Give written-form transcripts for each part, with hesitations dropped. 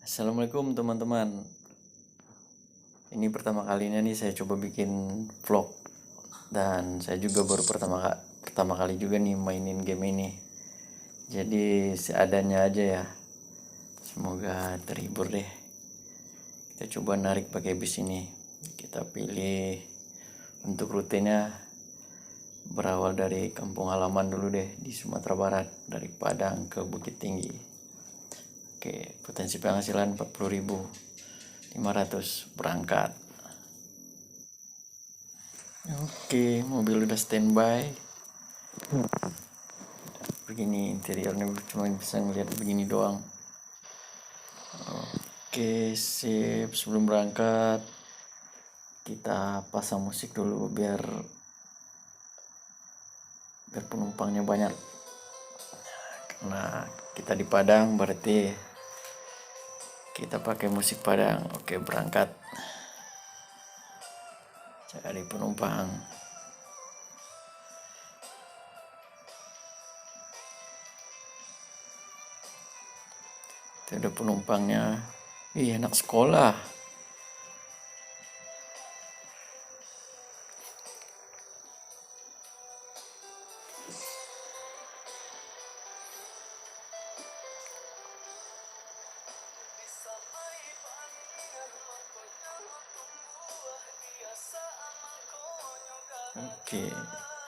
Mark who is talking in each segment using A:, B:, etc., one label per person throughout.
A: Assalamualaikum teman-teman. Ini pertama kalinya nih saya coba bikin vlog. Dan saya juga baru pertama kali juga nih mainin game ini. Jadi seadanya aja ya. Semoga terhibur deh. Kita coba narik pakai bis ini. Kita pilih untuk rutenya berawal dari kampung halaman dulu deh di Sumatera Barat, dari Padang ke Bukit Tinggi. Oke, potensi penghasilan 40.500 berangkat. Oke, mobil udah standby. Begini interiornya, cuma bisa ngeliat begini doang. Oke, sip. Sebelum berangkat kita pasang musik dulu biar penumpangnya banyak. Karena kita di Padang berarti kita pakai musik Padang. Oke, berangkat. Cari penumpang. Itu ada penumpangnya. Ih, anak sekolah. Oke,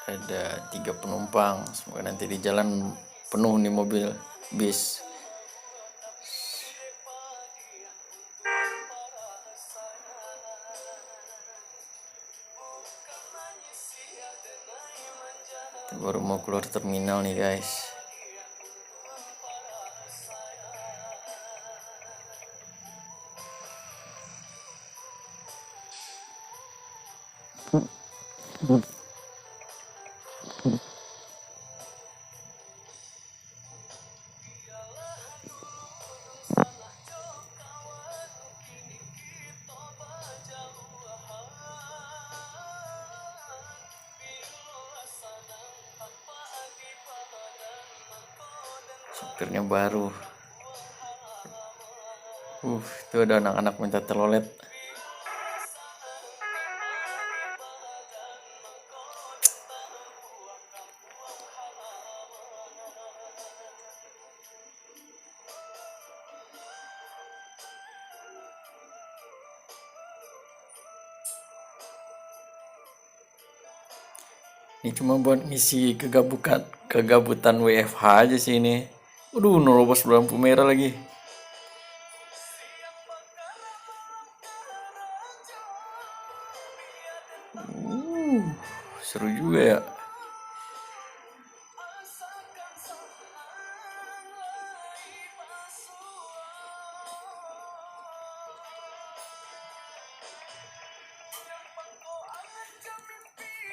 A: ada 3 penumpang. Semoga nanti di jalan penuh nih mobil bis. Kita baru mau keluar terminal nih guys. Sopirnya baru. Itu ada anak-anak minta telolet. Ini cuma buat ngisi kegabutan WFH aja sih ini. Waduh, nerobos lampu merah lagi. Seru juga ya.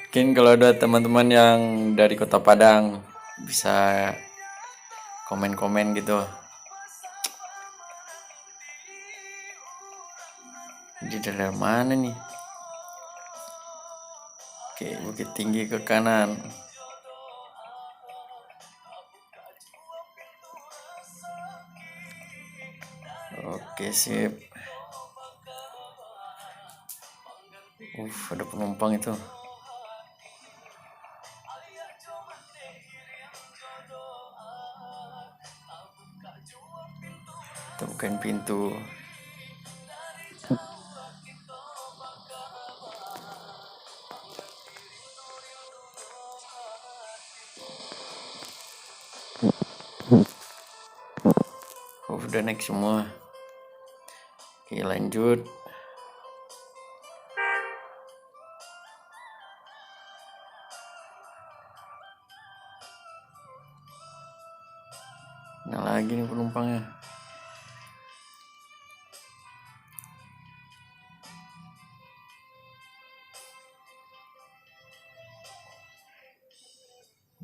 A: Mungkin kalau ada teman-teman yang dari Kota Padang bisa komen-komen gitu. Di daerah mana nih? Oke, Bukit Tinggi ke kanan. Oke, sip. Ada penumpang itu. Kita bukain pintu. Udah naik semua. Oke, lanjut. Nah, lagi nih penumpangnya.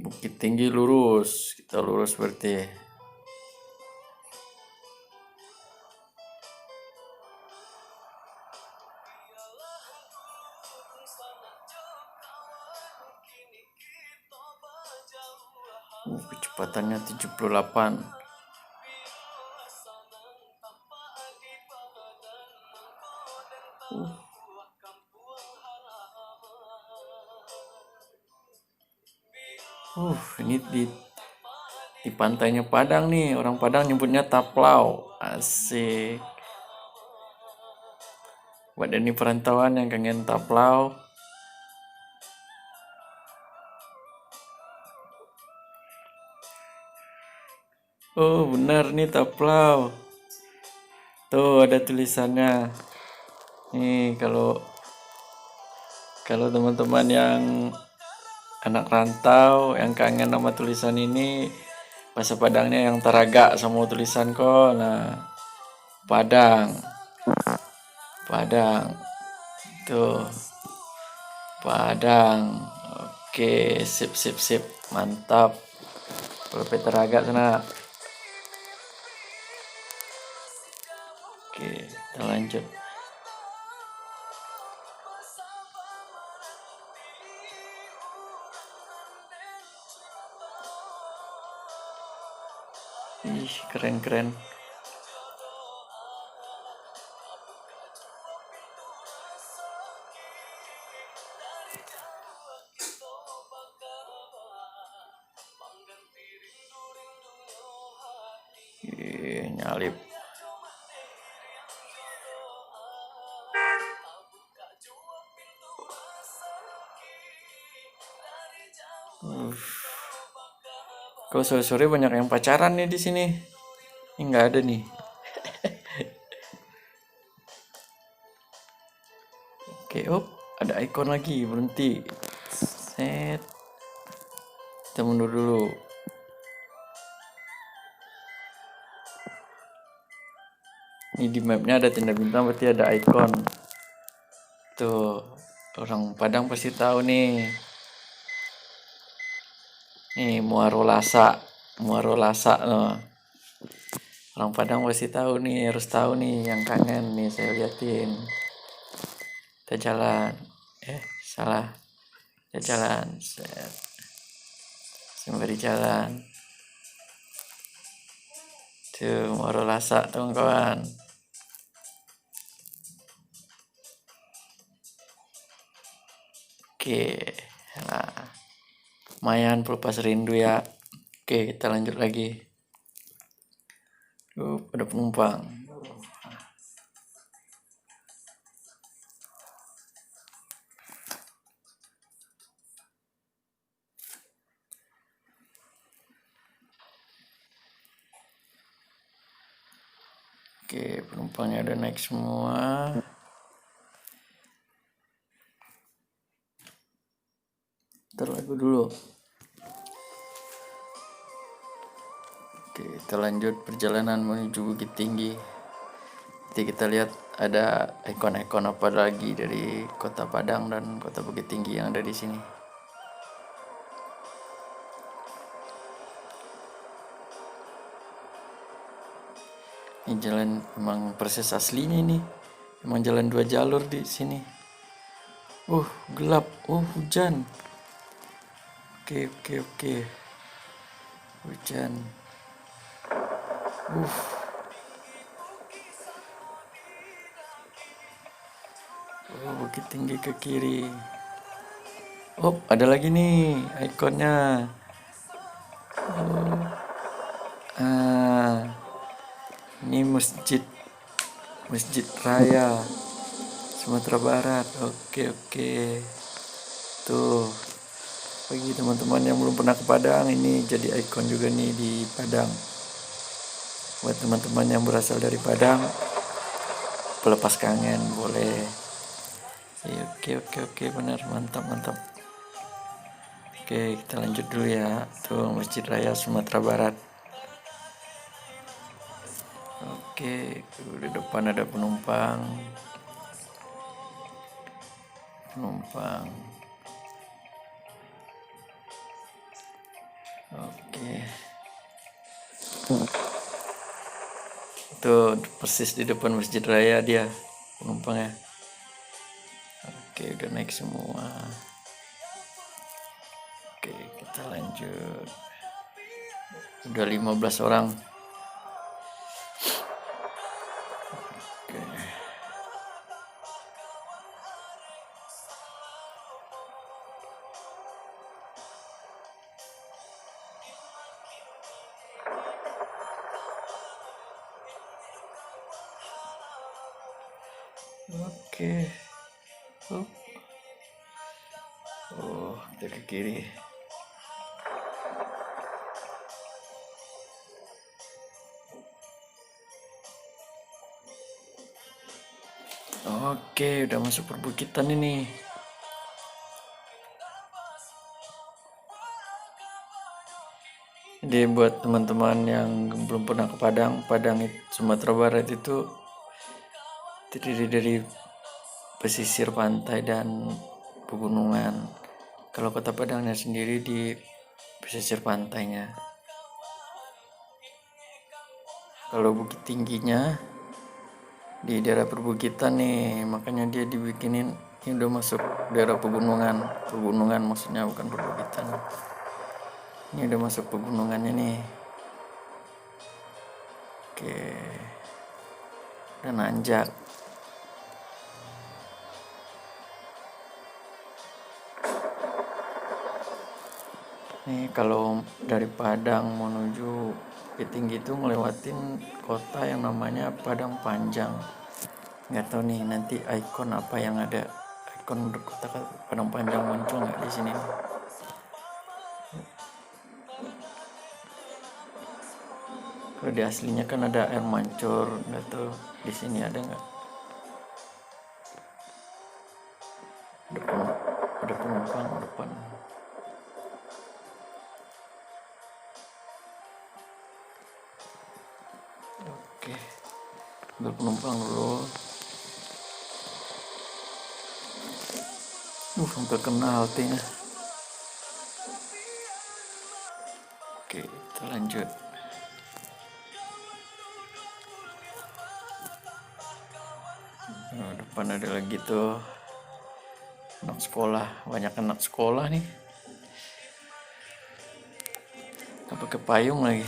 A: Bukit Tinggi lurus. Kita lurus berarti. Kecepatannya 78. Ini di pantainya Padang nih. Orang Padang nyebutnya Taplau. Asik. Buat ini perantauan yang kangen Taplau. Oh, benar nih Taplau. Tuh ada tulisannya. Nih kalau teman-teman yang anak rantau yang kangen sama tulisan ini, bahasa Padangnya yang taraga sama tulisan kok. Nah, Padang. Tuh, Padang. Oke, sip sip sip. Mantap. Kalau taraga sana. Oke, kita lanjut. Ih, keren-keren. Nyalip. Kalau sore-sore banyak yang pacaran nih di sini. Ini nggak ada nih. Oke, ada ikon lagi, berhenti. Set. Kita mundur dulu. Ini di mapnya ada tanda bintang, berarti ada ikon. Tuh, orang Padang pasti tahu nih. Nih, Muaro Lasa loh. Orang Padang pasti tahu nih, harus tahu nih yang kangen nih, saya liatin. Kita jalan. Salah. Kita jalan. Set. Sembari jalan. Tuh, Muaro Lasa, teman-teman. Oke. Nah, lumayan pelepas rindu ya. Oke, kita lanjut lagi. Ada penumpang. Oke, penumpangnya udah naik semua. Lagu dulu. Oke, kita lanjut perjalanan menuju Bukit Tinggi. Nanti kita lihat ada ikon-ikon apa lagi dari Kota Padang dan Kota Bukit Tinggi yang ada di sini. Ini jalan emang persis aslinya nih. Emang jalan 2 jalur di sini. Gelap. Hujan. Oke. Hujan. Bukit Tinggi ke kiri. Ada lagi nih ikonnya. Ini Masjid Raya Sumatera Barat. Oke. Tuh, bagi teman-teman yang belum pernah ke Padang, ini jadi ikon juga nih di Padang. Buat teman-teman yang berasal dari Padang, pelepas kangen boleh. Oke, benar, mantap. Oke, kita lanjut dulu ya. Tuh, Masjid Raya Sumatera Barat. Oke, di depan ada penumpang. Oke. Tuh, persis di depan Masjid Raya dia penumpangnya. Oke, udah naik semua. Oke, kita lanjut. Udah 15 orang. Oke. Oke. Oh, kita ke kiri. Oke, udah masuk perbukitan ini. Jadi buat teman-teman yang belum pernah ke Padang, Sumatera Barat itu terdiri dari pesisir pantai dan pegunungan. Kalau Kota Padangnya sendiri di pesisir pantainya. Kalau bukit tingginya di daerah perbukitan nih, makanya dia dibikinin ini udah masuk daerah pegunungan maksudnya, bukan perbukitan. Ini udah masuk pegunungannya nih. Oke, dan nanjak. Nih kalau dari Padang menuju Bukit Tinggi itu ngelewatin kota yang namanya Padang Panjang. Nggak tahu nih nanti ikon apa yang ada, ikon kota Padang Panjang muncul nggak di sini? Kalau di aslinya kan ada air mancur, nggak tahu di sini ada nggak? Ada penumpang depan. Oke, ambil penumpang dulu. Hampir kena haltenya. Oke, kita lanjut. Nah, depan ada lagi tuh anak sekolah, banyak anak sekolah nih. Nggak pakai payung lagi.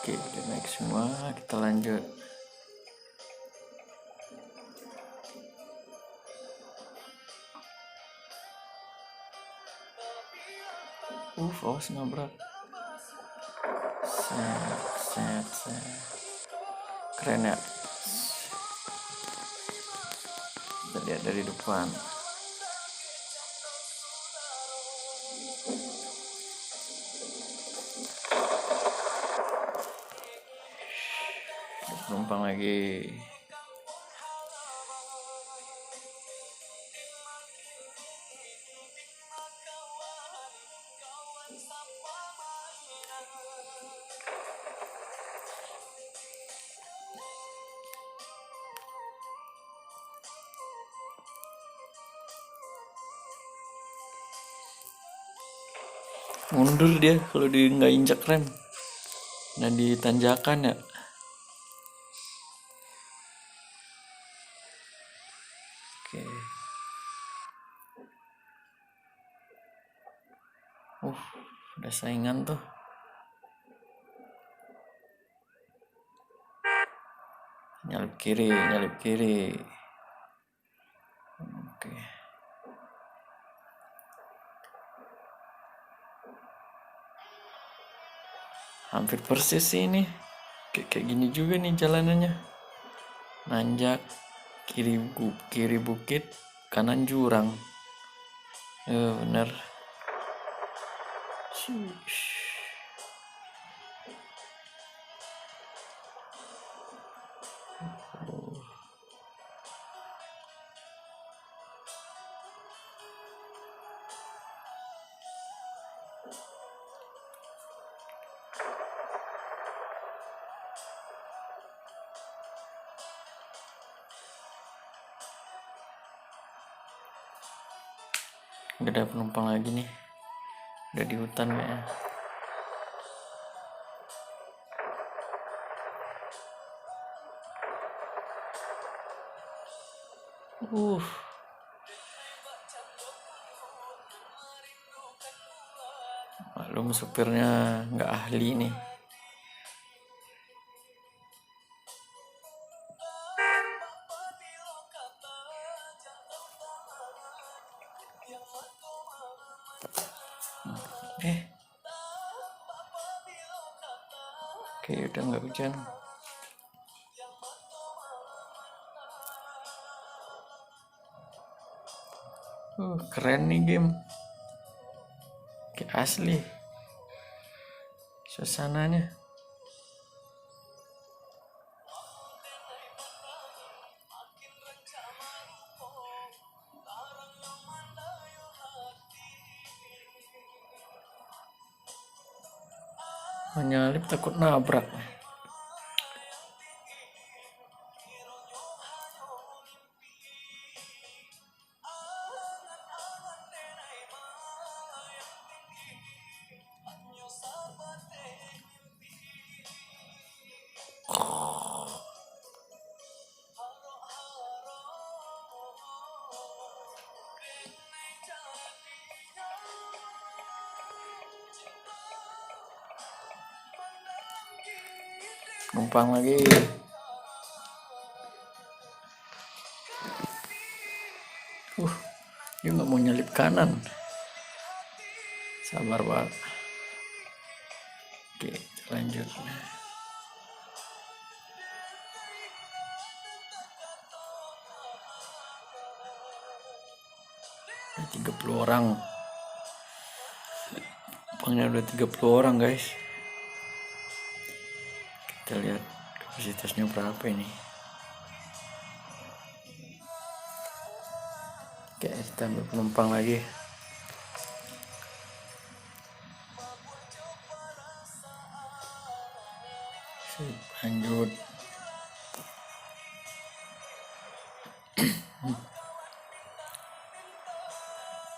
A: Oke, udah naik semua, kita lanjut. Awas nabrak. Set. Keren ya. Kita lihat dari depan. Penumpang lagi. Mundur dia kalau dia nggak injak rem. Nah di tanjakan ya. Oke. Udah saingan tuh. Nyalip kiri. Oke. Hampir persis sih ini. Kayak gini juga nih jalanannya. Nanjak, kiri bukit, kanan jurang. Bener. Gak ada penumpang lagi nih. Udah di hutan kayaknya. Maklum supirnya nggak ahli nih. Eh, oke udah nggak hujan. Keren nih game. Kayak asli suasananya. Menyalip takut nabrak. Numpang lagi. Dia nggak mau nyalip kanan. Sabar Pak. Oke, lanjut. Ada 30 orang. Pangnya udah 30 orang guys. Kita lihat kapasitasnya berapa ini. Oke, kita ambil penumpang lagi. Sip, lanjut.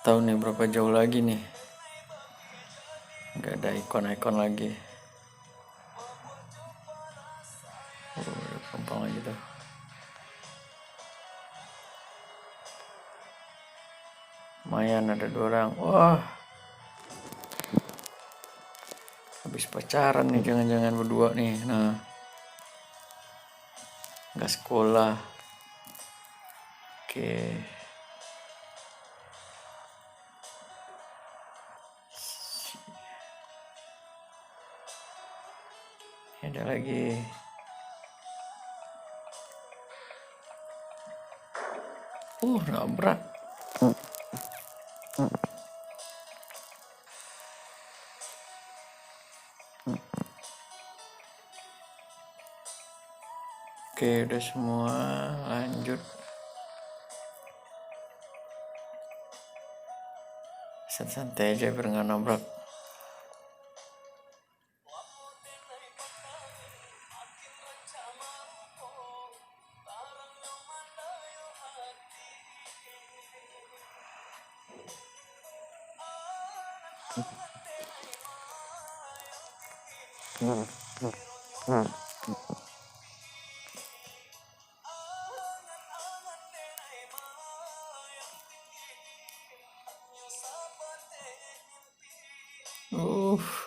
A: Tahu nih berapa jauh lagi nih. Nggak ada ikon-ikon lagi. Ada penumpang lagi tuh. Lumayan ada 2 orang. Wah, habis pacaran nih jangan-jangan berdua nih. Nah, nggak sekolah. Oke. Ada lagi. Nabrak. Oke, udah semua. Lanjut. Santai aja biar nggak nabrak.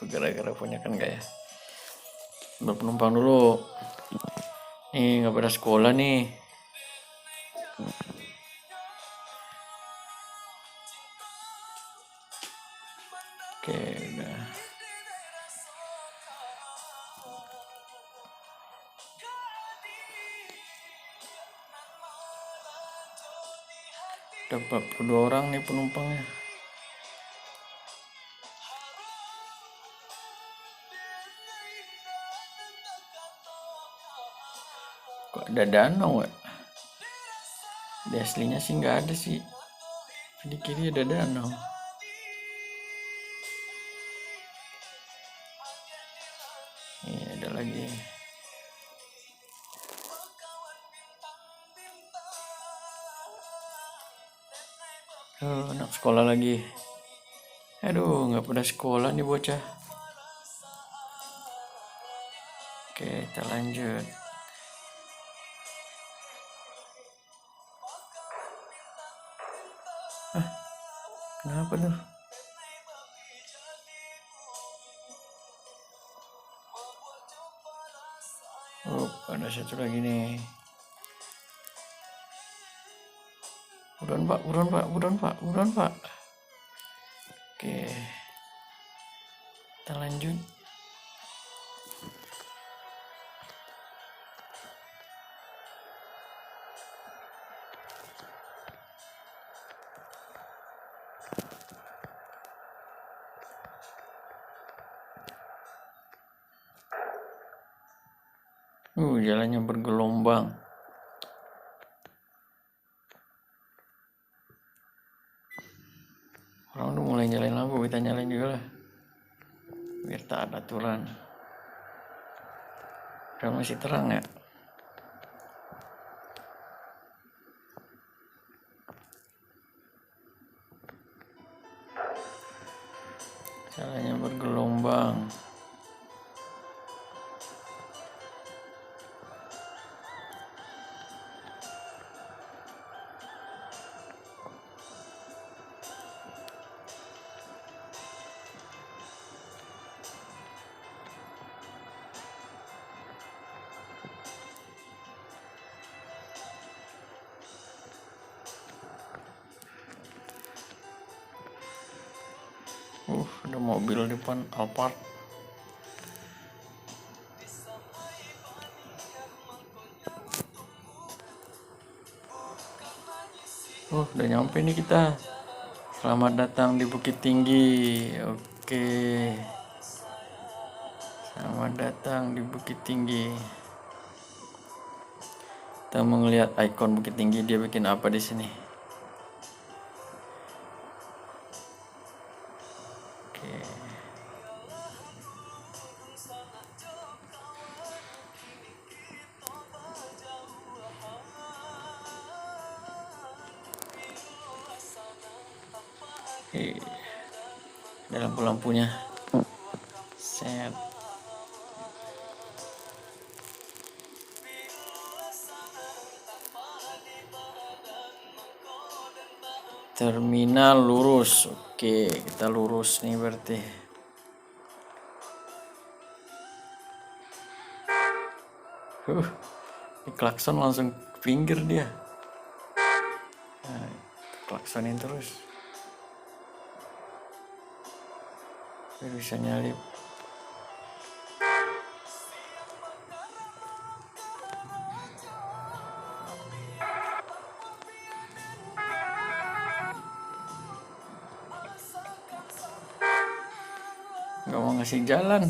A: Gara-gara punya kan gak ya. Berpenumpang dulu. Nih nggak pada sekolah nih. Oke, udah. Udah 42 orang nih penumpangnya. Kok ada danau ya? Di aslinya sih nggak ada sih. Di kiri ada danau. Nih ada lagi. Anak sekolah lagi. Aduh, nggak pada sekolah nih bocah. Oke, kita lanjut. Kenapa tuh? Ada satu lagi nih. Buruan pak. Oke. kita lanjut. Jalannya bergelombang. Orang udah mulai nyalain lampu, kita nyalain juga lah, biar taat aturan. Udah masih terang ya. Jalannya bergelombang. Ada mobil di depan Alphard. Udah nyampe nih kita. Selamat datang di Bukit Tinggi. Oke. Selamat datang di Bukit Tinggi. Kita mau ngeliat ikon Bukit Tinggi, dia bikin apa di sini. Oke. Ada lampu-lampunya. Set. Terminal lurus. Oke, kita lurus nih berarti. Di klakson langsung ke pinggir dia. Nah, klaksonin terus. Biar bisa nyalip. Gak mau ngasih jalan.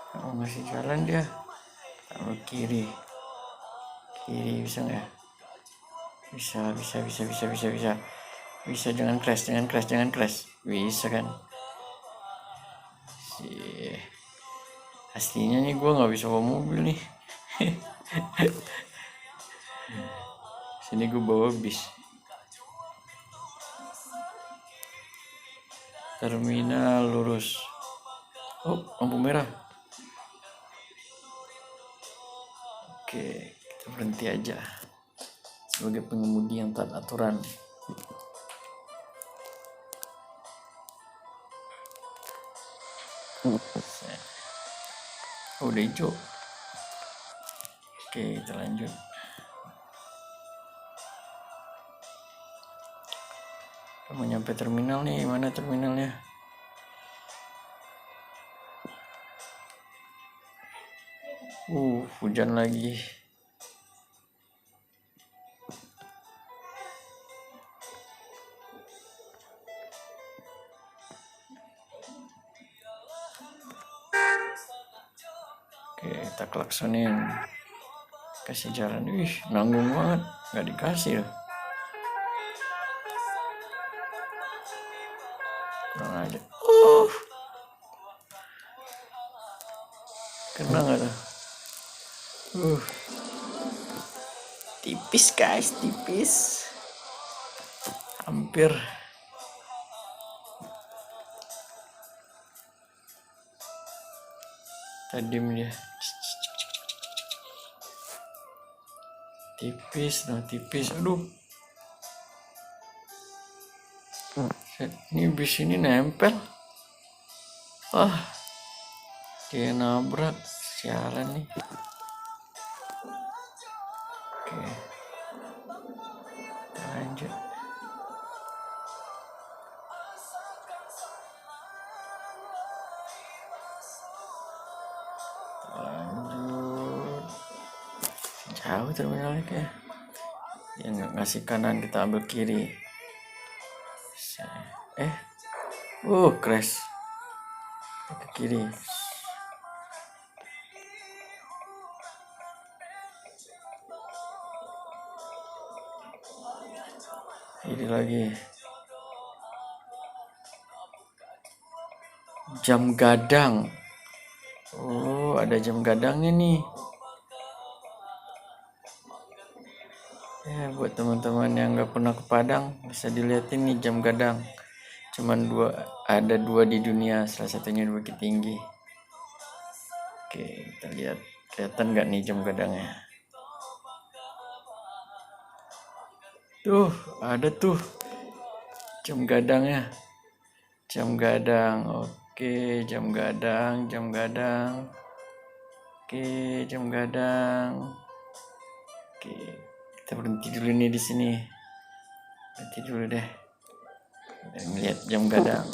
A: Gak mau ngasih jalan dia. Taruh kiri bisa nggak? Bisa, jangan crash, bisa kan? Aslinya nih gue nggak bisa bawa mobil nih. Sini gue bawa bis. Terminal lurus. Lampu merah. Oke, kita berhenti aja sebagai pengemudi yang taat aturan. Udah hijau. Oke, kita lanjut. Kita mau nyampe terminal nih. Mana terminalnya? Hujan lagi. Oke, kita klaksonin. Kasih jalan. Nanggung banget. Gak dikasih loh. Kurang aja. Kena gak tuh? Tipis guys, tipis. Hampir. Tadi dia. Tipis. Aduh. Ini bis ini nempel. Dia nabrak. Sialan nih. Oke. Kita lanjut. Jauh terminalnya kayak. Yang ngasih kanan kita ambil kiri. Crash ke kiri. Ini lagi jam gadang. Ada jam gadangnya nih. Buat teman-teman yang nggak pernah ke Padang bisa dilihatin nih jam gadang. Cuman ada dua di dunia, salah satunya di Bukit Tinggi. Oke, kita lihat kelihatan nggak nih jam gadangnya. Tuh, ada tuh jam gadangnya. Jam gadang, oke, jam gadang. Oke, jam gadang. Oke, kita berhenti dulu nih di sini. Berhenti dulu deh. Lihat jam gadang.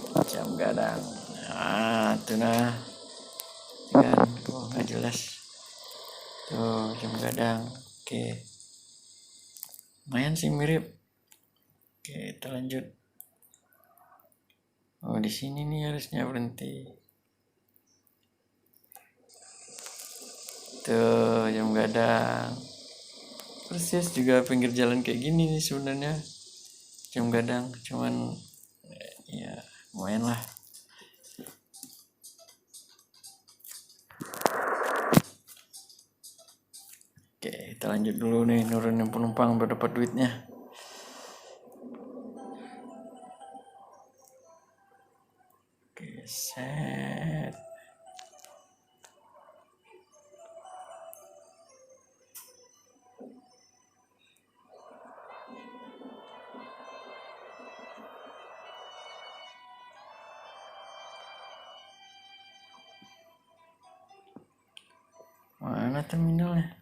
A: Tuh nah. Kan, nggak jelas. Tuh, jam gadang. Oke. Lumayan sih mirip. Oke, kita lanjut. Di sini nih harusnya berhenti. Tuh, jam gadang. Persis juga pinggir jalan kayak gini nih sebenarnya. Jam gadang, cuman ya lumayan lah. Oke, kita lanjut dulu nih nurunin penumpang biar dapat duitnya. Oke, set. Mana terminalnya?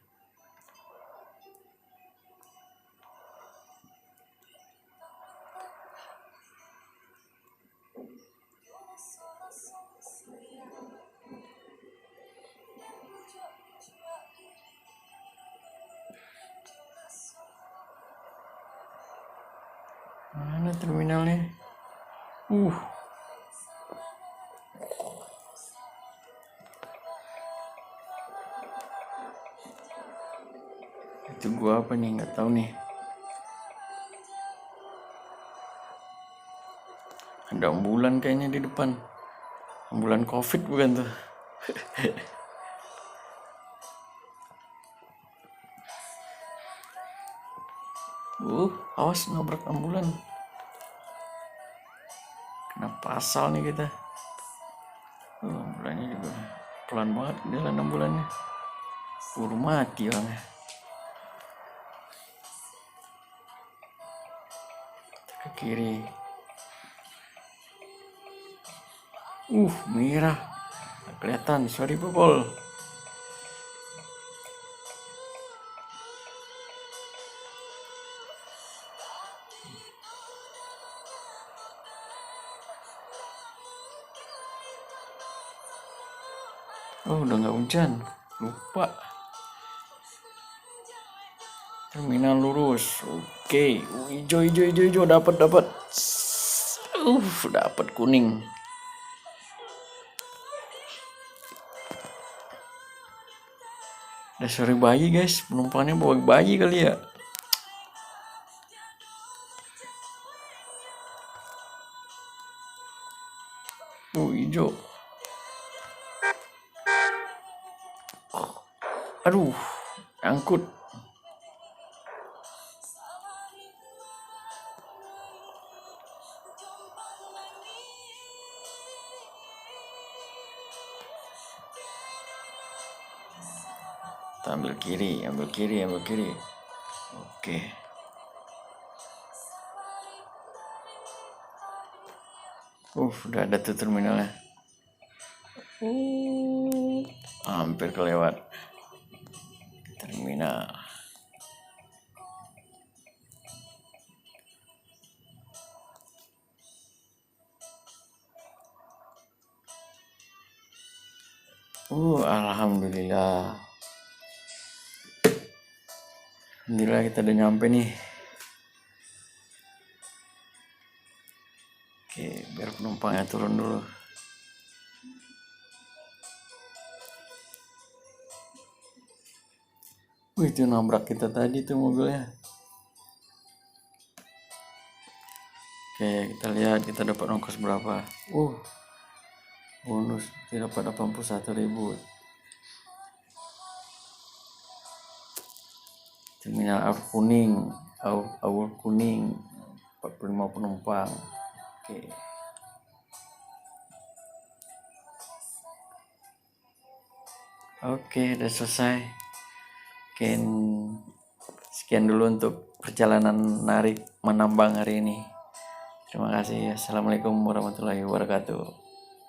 A: Mana terminalnya? Itu gua apa nih? Nggak tahu nih. Ada ambulan kayaknya di depan. Ambulan COVID bukan tuh? Awas nabrak ambulan. Kena pasal nih kita. Ambulannya juga pelan banget jalan ambulannya. Buru mati orangnya. Kita ke kiri. Merah. Nggak kelihatan, sorry Popol. Udah nggak hujan, lupa. Terminal lurus, oke. Hijau, dapat. Dapat kuning. Ada sore bayi guys, penumpangnya bawa bayi kali ya. Hijau. Aduh, angkut. Kita ambil kiri. Oke. Udah ada tuh terminalnya. Hampir kelewat terminal. Alhamdulillah. Alhamdulillah kita udah nyampe nih. Oke, biar penumpangnya turun dulu. Itu nabrak kita tadi tuh mobilnya. Oke, kita lihat kita dapat ongkos berapa. Bonus kita dapat 81.000. Terminal Aur Kuning 45 penumpang. Oke, udah selesai. Sekian dulu untuk perjalanan narik menambang hari ini. Terima kasih. Assalamualaikum warahmatullahi wabarakatuh.